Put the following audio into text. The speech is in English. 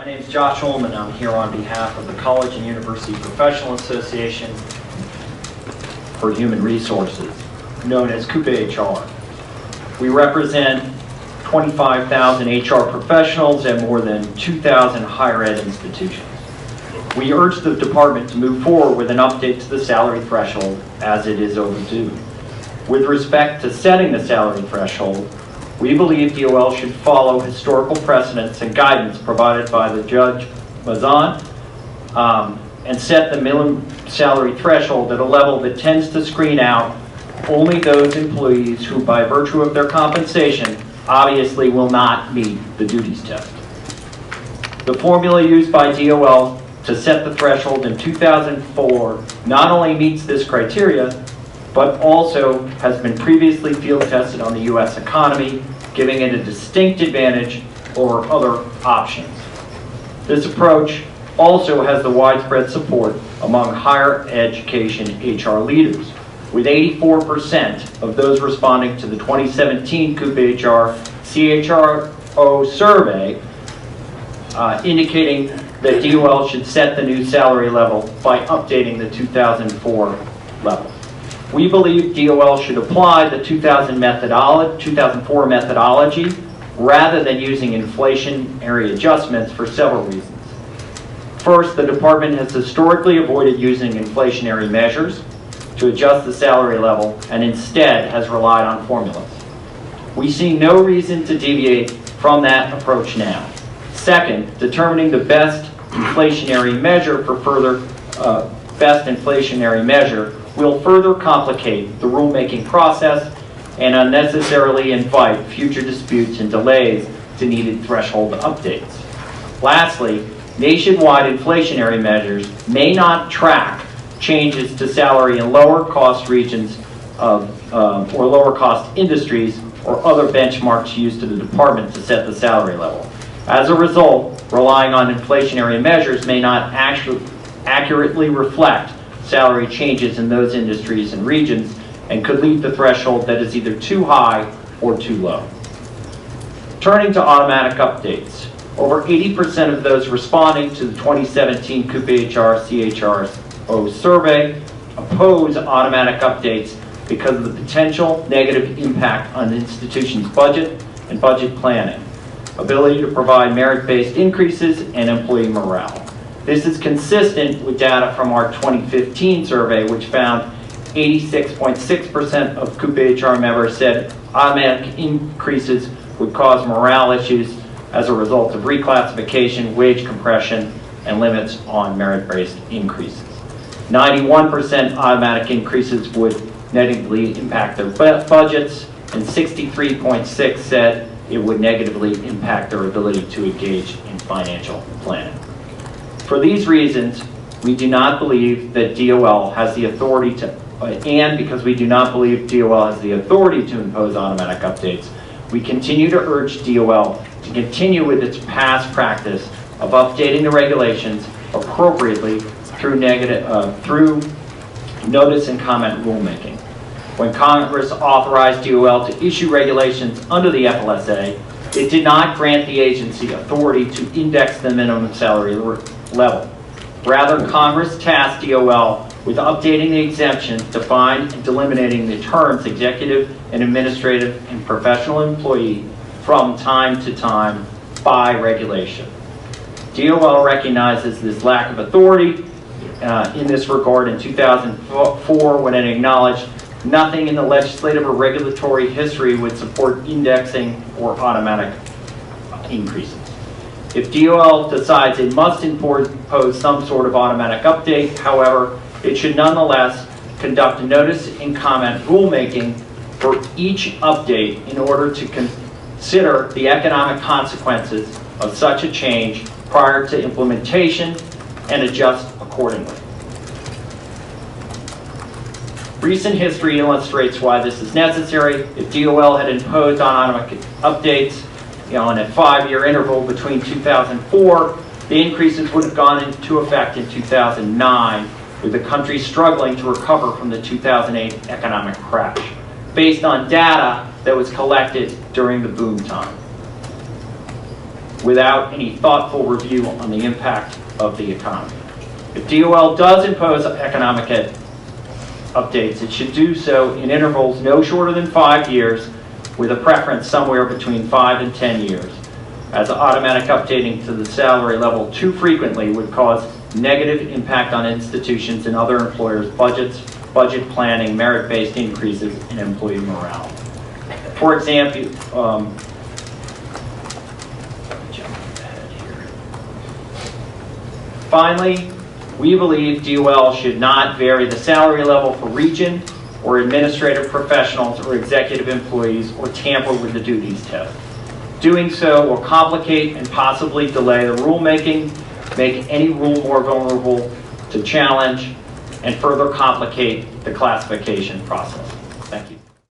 My name is Josh Ullman. I'm here on behalf of the College and University Professional Association for Human Resources, known as CUPA-HR. We represent 25,000 HR professionals at more than 2,000 higher ed institutions. We urge the department to move forward with an update to the salary threshold as it is overdue. With respect to setting the salary threshold, we believe DOL should follow historical precedents and guidance provided by the Judge Mazan and set the minimum salary threshold at a level that tends to screen out only those employees who, by virtue of their compensation, obviously will not meet the duties test. The formula used by DOL to set the threshold in 2004 not only meets this criteria, but also has been previously field tested on the U.S. economy, giving it a distinct advantage over other options. This approach also has the widespread support among higher education HR leaders, with 84% of those responding to the 2017 CUPA-HR CHRO survey indicating that DOL should set the new salary level by updating the 2004 level. We believe DOL should apply the 2004 methodology rather than using inflationary adjustments for several reasons. First, the department has historically avoided using inflationary measures to adjust the salary level and instead has relied on formulas. We see no reason to deviate from that approach now. Second, determining the best inflationary measure will further complicate the rulemaking process and unnecessarily invite future disputes and delays to needed threshold updates. Lastly, nationwide inflationary measures may not track changes to salary in lower cost regions or lower cost industries or other benchmarks used to the department to set the salary level. As a result, relying on inflationary measures may not accurately reflect salary changes in those industries and regions and could leave the threshold that is either too high or too low. Turning to automatic updates, over 80% of those responding to the 2017 CUPA-HR CHRO survey oppose automatic updates because of the potential negative impact on the institution's budget and budget planning, ability to provide merit-based increases, and employee morale. This is consistent with data from our 2015 survey, which found 86.6% of CUPA-HR members said automatic increases would cause morale issues as a result of reclassification, wage compression, and limits on merit-based increases. 91% automatic increases would negatively impact their budgets, and 63.6% said it would negatively impact their ability to engage in financial planning. For these reasons, we do not believe that DOL has the authority to, and because we do not believe DOL has the authority to impose automatic updates, we continue to urge DOL to continue with its past practice of updating the regulations appropriately through notice and comment rulemaking. When Congress authorized DOL to issue regulations under the FLSA, it did not grant the agency authority to index the minimum salary level. Rather, Congress tasked DOL with updating the exemptions defined and delimiting the terms executive and administrative and professional employee from time to time by regulation. DOL recognizes this lack of authority in this regard in 2004 when it acknowledged nothing in the legislative or regulatory history would support indexing or automatic increases. If DOL decides it must impose some sort of automatic update, however, it should nonetheless conduct a notice and comment rulemaking for each update in order to consider the economic consequences of such a change prior to implementation and adjust accordingly. Recent history illustrates why this is necessary. If DOL had imposed automatic updates in a 5-year interval between 2004, the increases would have gone into effect in 2009, with the country struggling to recover from the 2008 economic crash, based on data that was collected during the boom time. without any thoughtful review on the impact of the economy. If DOL does impose economic updates, it should do so in intervals no shorter than 5 years, with a preference somewhere between 5 and 10 years, as automatic updating to the salary level too frequently would cause negative impact on institutions and other employers' budgets, budget planning, merit-based increases, and employee morale. For example, finally, we believe DOL should not vary the salary level for region or administrative professionals or executive employees or tamper with the duties test. Doing so will complicate and possibly delay the rulemaking, make any rule more vulnerable to challenge, and further complicate the classification process.